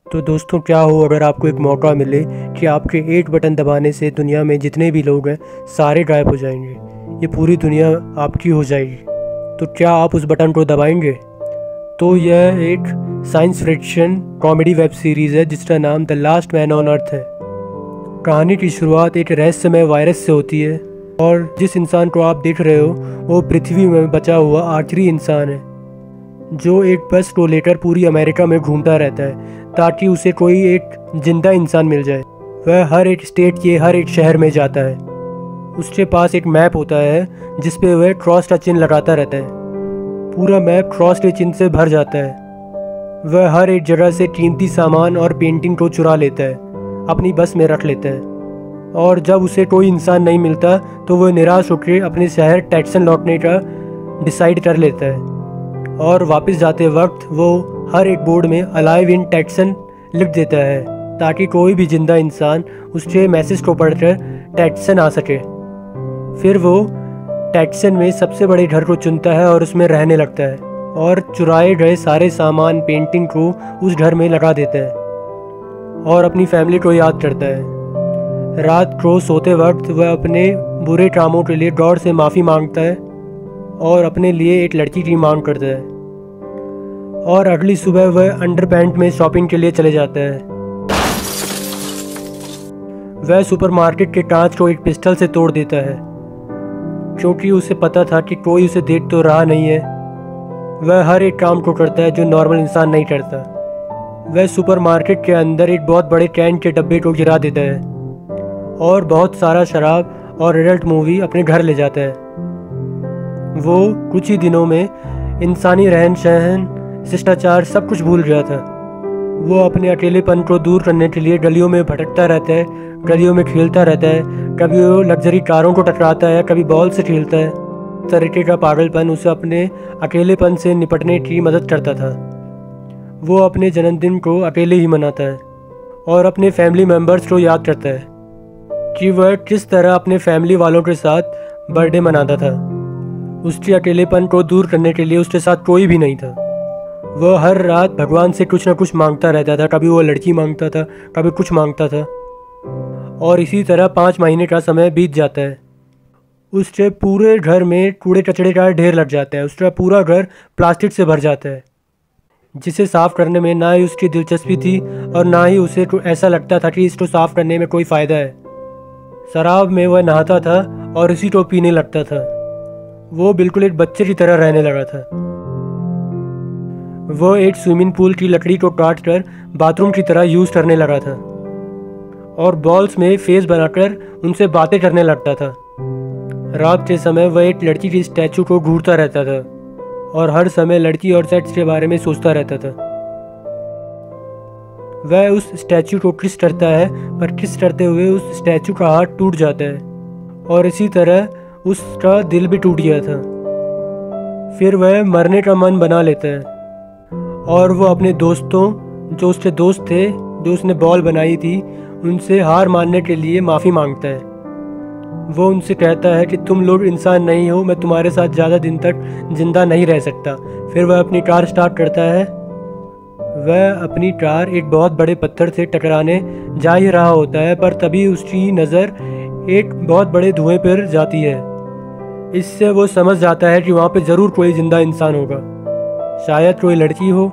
तो दोस्तों, क्या हो अगर आपको एक मौका मिले कि आपके एक बटन दबाने से दुनिया में जितने भी लोग हैं सारे गायब हो जाएंगे, ये पूरी दुनिया आपकी हो जाएगी, तो क्या आप उस बटन को दबाएंगे? तो यह एक science fiction comedy web series है जिसका नाम the last man on earth है। कहानी की शुरुआत एक रहस्यमय वायरस से होती है और जिस इंसान को आप देख रहे हो वो पृथ्वी में बचा हुआ आखिरी इंसान है जो एक बस को लेकर पूरी अमेरिका में घूमता रहता है ताकि उसे कोई एक जिंदा इंसान मिल जाए। वह हर एक स्टेट के हर एक शहर में जाता है। उसके पास एक मैप होता है जिस पे वह क्रॉस का चिन्ह लगाता रहता है। पूरा मैप क्रॉस के चिन्ह से भर जाता है। वह हर एक जगह से कीमती सामान और पेंटिंग को चुरा लेता है, अपनी बस में रख लेता है, और जब उसे कोई इंसान नहीं मिलता तो वह निराश होकर अपने शहर टैक्सन लौटने का डिसाइड कर लेता है। और वापस जाते वक्त वो हर एक बोर्ड में अलाइव इन टैक्सन लिख देता है ताकि कोई भी जिंदा इंसान उसके मैसेज को पढ़कर टैक्सन आ सके। फिर वो टैक्सन में सबसे बड़े घर को चुनता है और उसमें रहने लगता है और चुराए गए सारे सामान पेंटिंग को उस घर में लगा देता है और अपनी फैमिली को याद करता है। रात को सोते वक्त वह अपने बुरे कामों के लिए गॉड से माफ़ी मांगता है और अपने लिए एक लड़की की मांग करता है। और अगली सुबह वह अंडरपैंट में शॉपिंग के लिए चले जाता है। वह सुपरमार्केट के कांच को एक पिस्टल से तोड़ देता है क्योंकि उसे पता था कि कोई उसे देख तो रहा नहीं है। वह हर एक काम को करता है जो नॉर्मल इंसान नहीं करता। वह सुपरमार्केट के अंदर एक बहुत बड़े कैन के डब्बे को गिरा देता है और बहुत सारा शराब और एडल्ट मूवी अपने घर ले जाता है। वो कुछ ही दिनों में इंसानी रहन सहन शिष्टाचार सब कुछ भूल गया था। वो अपने अकेलेपन को दूर करने के लिए गलियों में भटकता रहता है, गलियों में खेलता रहता है। कभी वो लग्जरी कारों को टकराता है, कभी बॉल से खेलता है। इस तरीके का पागलपन उसे अपने अकेलेपन से निपटने की मदद करता था। वो अपने जन्मदिन को अकेले ही मनाता है और अपने फैमिली मेम्बर्स को याद करता है कि वह किस तरह अपने फैमिली वालों के साथ बर्थडे मनाता था। उसके अकेलेपन को दूर करने के लिए उसके साथ कोई भी नहीं था। वह हर रात भगवान से कुछ न कुछ मांगता रहता था। कभी वो लड़की मांगता था, कभी कुछ मांगता था, और इसी तरह 5 महीने का समय बीत जाता है। उसके पूरे घर में कूड़े कचड़े का ढेर लग जाता है। उसका पूरा घर प्लास्टिक से भर जाता है जिसे साफ़ करने में ना ही उसकी दिलचस्पी थी और ना ही उसे ऐसा लगता था कि इसको साफ़ करने में कोई फ़ायदा है। शराब में वह नहाता था और इसी को पीने लगता था। वो बिल्कुल एक बच्चे की तरह रहने लगा था। वो एक स्विमिंग पूल की लकड़ी को काट कर बाथरूम की तरह यूज़ करने लगा था और बॉल्स में फेस बनाकर उनसे बातें करने लगता था। रात के समय वह एक लड़की की स्टैचू को घूरता रहता था और हर समय लड़की और सेक्स के बारे में सोचता रहता था। वह उस स्टैचू को किस करता है, पर किस करते हुए उस स्टैचू का हाथ टूट जाता है और इसी तरह उसका दिल भी टूट गया था। फिर वह मरने का मन बना लेता है और वो अपने दोस्तों, जो उसके दोस्त थे, जो उसने बॉल बनाई थी, उनसे हार मानने के लिए माफ़ी मांगता है। वो उनसे कहता है कि तुम लोग इंसान नहीं हो, मैं तुम्हारे साथ ज़्यादा दिन तक जिंदा नहीं रह सकता। फिर वह अपनी कार स्टार्ट करता है। वह अपनी कार एक बहुत बड़े पत्थर से टकराने जा ही रहा होता है, पर तभी उसकी नज़र एक बहुत बड़े धुएं पर जाती है। इससे वो समझ जाता है कि वहाँ पे ज़रूर कोई ज़िंदा इंसान होगा, शायद कोई लड़की हो।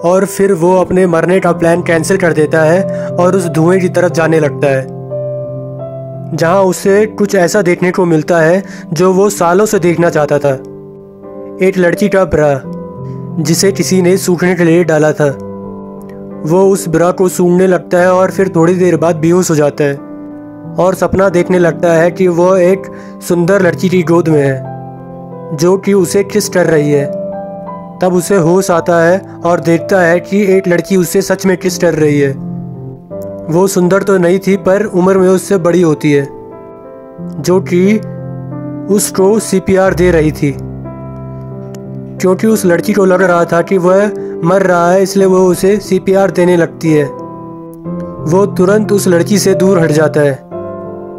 और फिर वो अपने मरने का प्लान कैंसिल कर देता है और उस धुएं की तरफ जाने लगता है जहाँ उसे कुछ ऐसा देखने को मिलता है जो वो सालों से देखना चाहता था। एक लड़की का ब्रा जिसे किसी ने सूखने के लिए डाला था। वो उस ब्रा को सूंघने लगता है और फिर थोड़ी देर बाद बेहोश हो जाता है और सपना देखने लगता है कि वो एक सुंदर लड़की की गोद में है जो कि उसे किस कर रही है। तब उसे होश आता है और देखता है कि एक लड़की उससे सच में किस कर रही है। वो सुंदर तो नहीं थी पर उम्र में उससे बड़ी होती है, जो कि उसको CPR दे रही थी क्योंकि उस लड़की को लग रहा था कि वह मर रहा है, इसलिए वो उसे CPR देने लगती है। वो तुरंत उस लड़की से दूर हट जाता है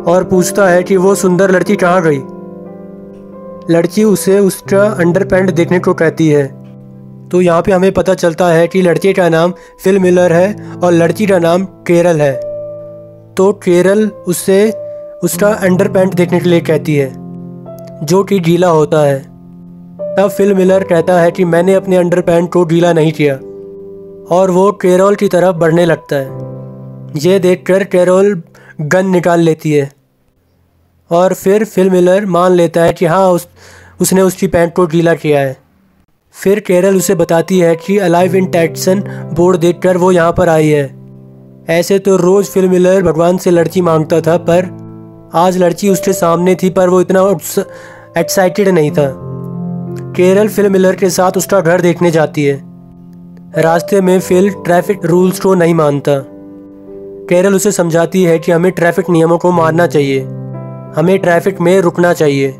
और पूछता है कि वो सुंदर लड़की कहाँ गई। लड़की उसे उसका अंडरपैंट देखने को कहती है तो यहाँ पे हमें पता चलता है कि लड़के का नाम फिल मिलर है और लड़की का नाम कैरल है। तो कैरल उससे उसका अंडरपैंट देखने के लिए कहती है जो कि गीला होता है। तब फिल मिलर कहता है कि मैंने अपने अंडरपैंट को गीला नहीं किया, और वो कैरोल की तरफ बढ़ने लगता है। ये देखकर कैरोल गन निकाल लेती है और फिर फिल मिलर मान लेता है कि हाँ उसने उसकी पैंट को गीला किया है। फिर कैरल उसे बताती है कि अलाइव इन टैक्सन बोर्ड देखकर वो यहाँ पर आई है। ऐसे तो रोज़ फिल मिलर भगवान से लड़की मांगता था, पर आज लड़की उसके सामने थी, पर वो इतना एक्साइटेड नहीं था। कैरल फिल मिलर के साथ उसका घर देखने जाती है। रास्ते में फिल ट्रैफिक रूल्स को नहीं मानता। कैरल उसे समझाती है कि हमें ट्रैफिक नियमों को मानना चाहिए, हमें ट्रैफिक में रुकना चाहिए।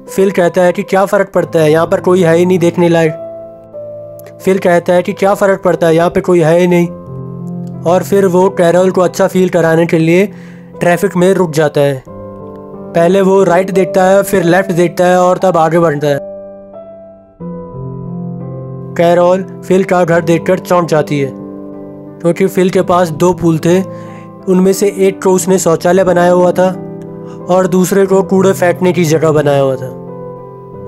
फिल कहता है कि क्या फ़र्क पड़ता है, यहाँ पर कोई है ही नहीं देखने लायक। फिल कहता है कि क्या फ़र्क पड़ता है, यहाँ पे कोई है ही नहीं। और फिर वो कैरल को अच्छा फील कराने के लिए ट्रैफिक में रुक जाता है। पहले वो राइट देखता है, फिर लेफ्ट देखता है और तब आगे बढ़ता है। कैरल फिल का घर देखकर चौंक जाती है, क्योंकि फिल के पास 2 पूल थे। उनमें से एक को उसने शौचालय बनाया हुआ था और दूसरे को कूड़े फेंकने की जगह बनाया हुआ था,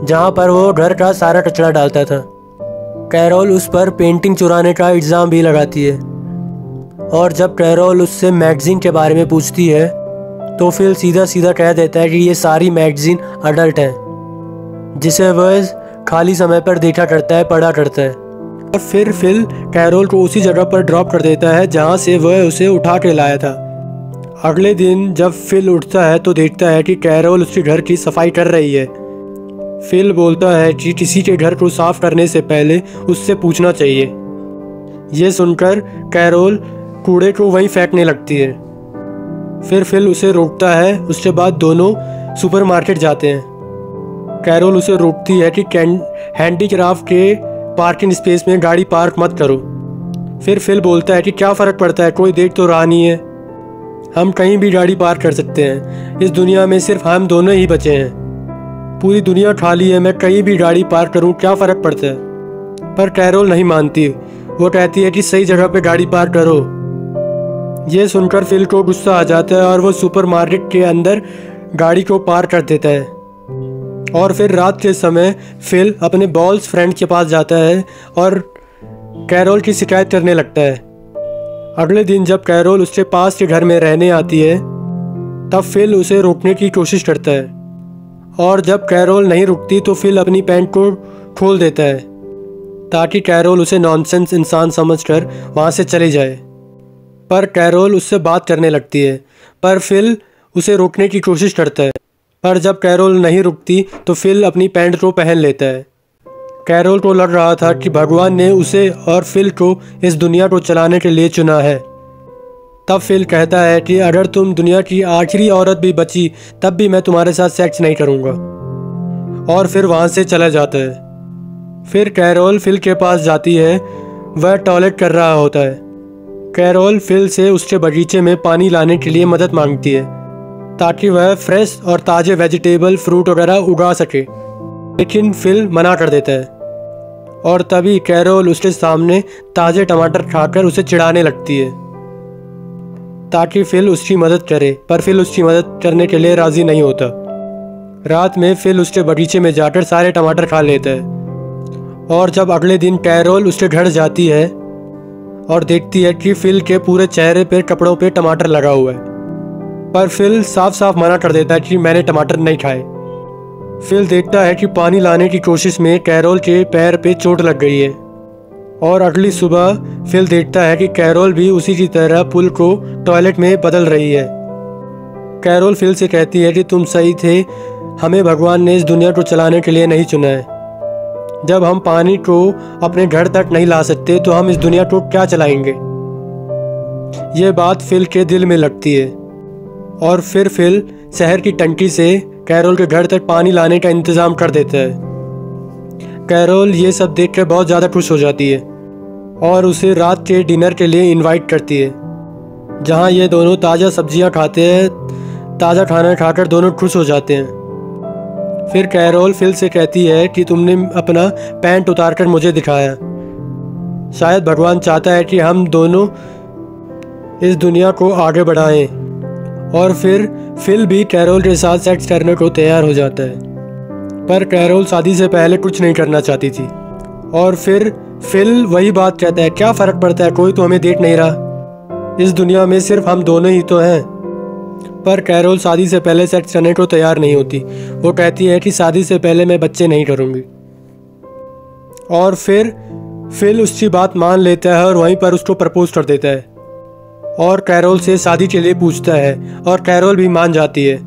जहाँ पर वो घर का सारा कचरा डालता था। कैरल उस पर पेंटिंग चुराने का इल्ज़ाम भी लगाती है, और जब कैरल उससे मैगज़ीन के बारे में पूछती है तो फिल सीधा सीधा कह देता है कि ये सारी मैगज़ीन अडल्ट हैं, जिसे वह खाली समय पर देखा करता है, पढ़ा करता है। और फिर फिल कैरल को उसी जगह पर ड्रॉप कर देता है जहाँ से वह उसे उठा के लाया था। अगले दिन जब फिल उठता है तो देखता है कि कैरल उसके घर की सफाई कर रही है। फिल बोलता है कि किसी के घर को साफ करने से पहले उससे पूछना चाहिए। ये सुनकर कैरल कूड़े को वहीं फेंकने लगती है। फिर फिल उसे रोकता है। उसके बाद दोनों सुपरमार्केट जाते हैं। कैरल उसे रोकती है कि हैंडीक्राफ्ट के पार्किंग स्पेस में गाड़ी पार्क मत करो। फिर फिल बोलता है कि क्या फ़र्क पड़ता है, कोई देख तो रहा नहीं है, हम कहीं भी गाड़ी पार्क कर सकते हैं। इस दुनिया में सिर्फ हम दोनों ही बचे हैं, पूरी दुनिया खाली है, मैं कहीं भी गाड़ी पार्क करूं, क्या फ़र्क पड़ता है। पर कैरल नहीं मानती। वो कहती है कि सही जगह पे गाड़ी पार्क करो। ये सुनकर फिल को गुस्सा आ जाता है और वो सुपरमार्केट के अंदर गाड़ी को पार्क कर देता है। और फिर रात के समय फिल अपने बॉल्स फ्रेंड के पास जाता है और कैरल की शिकायत करने लगता है। अगले दिन जब कैरल उसके पास के घर में रहने आती है तब फिल उसे रोकने की कोशिश करता है, और जब कैरल नहीं रुकती तो फिल अपनी पैंट को खोल देता है ताकि कैरल उसे नॉनसेंस इंसान समझकर वहाँ से चली जाए। पर कैरल उससे बात करने लगती है, पर फिल उसे रोकने की कोशिश करता है। पर जब कैरल नहीं रुकती तो फिल अपनी पैंट को पहन लेता है। कैरल को लग रहा था कि भगवान ने उसे और फिल को इस दुनिया को चलाने के लिए चुना है। तब फिल कहता है कि अगर तुम दुनिया की आखिरी औरत भी बची तब भी मैं तुम्हारे साथ सेक्स नहीं करूँगा, और फिर वहाँ से चला जाता है। फिर कैरल फिल के पास जाती है। वह टॉयलेट कर रहा होता है। कैरल फिल से उसके बगीचे में पानी लाने के लिए मदद मांगती है ताकि वह फ्रेश और ताज़े वेजिटेबल फ्रूट वगैरह उगा सके, लेकिन फिल मना कर देता है। और तभी कैरल उसके सामने ताज़े टमाटर खाकर उसे चिढ़ाने लगती है ताकि फिल उसकी मदद करे, पर फिल उसकी मदद करने के लिए राज़ी नहीं होता। रात में फिल उसके बगीचे में जाकर सारे टमाटर खा लेता है। और जब अगले दिन कैरल उसके घर जाती है और देखती है कि फिल के पूरे चेहरे पे कपड़ों पे टमाटर लगा हुआ है, पर फिल साफ साफ मना कर देता है कि मैंने टमाटर नहीं खाए। फिल देखता है कि पानी लाने की कोशिश में कैरल के पैर पे चोट लग गई है, और अगली सुबह फिल देखता है कि कैरल भी उसी की तरह पुल को टॉयलेट में बदल रही है। कैरल फिल से कहती है कि तुम सही थे, हमें भगवान ने इस दुनिया को चलाने के लिए नहीं चुना है। जब हम पानी को अपने घर तक नहीं ला सकते तो हम इस दुनिया को क्या चलाएंगे। ये बात फिल के दिल में लगती है, और फिर फिल शहर की टंकी से कैरल के घर तक पानी लाने का इंतज़ाम कर देता है। कैरल ये सब देखकर बहुत ज़्यादा खुश हो जाती है और उसे रात के डिनर के लिए इनवाइट करती है, जहाँ ये दोनों ताज़ा सब्जियाँ खाते हैं। ताज़ा खाना खाकर दोनों खुश हो जाते हैं। फिर कैरोल फिल से कहती है कि तुमने अपना पैंट उतार कर मुझे दिखाया, शायद भगवान चाहता है कि हम दोनों इस दुनिया को आगे बढ़ाएं। और फिर फिल भी कैरोल के साथ सेक्स करने को तैयार हो जाता है, पर कैरोल शादी से पहले कुछ नहीं करना चाहती थी। और फिर फिल वही बात कहता है, क्या फ़र्क पड़ता है, कोई तो हमें देख नहीं रहा, इस दुनिया में सिर्फ हम दोनों ही तो हैं। पर कैरोल शादी से पहले सेक्स करने को तैयार नहीं होती। वो कहती है कि शादी से पहले मैं बच्चे नहीं करूँगी। और फिर फिल उसकी बात मान लेता है और वहीं पर उसको प्रपोज कर देता है और कैरोल से शादी के लिए पूछता है, और कैरोल भी मान जाती है।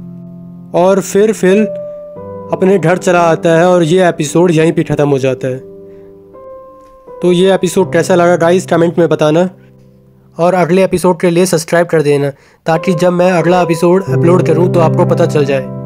और फिर फिल अपने घर चला आता है और ये एपिसोड यहीं पे ख़त्म हो जाता है। तो ये एपिसोड कैसा लगा गाइस कमेंट में बताना, और अगले एपिसोड के लिए सब्सक्राइब कर देना ताकि जब मैं अगला एपिसोड अपलोड करूं तो आपको पता चल जाए।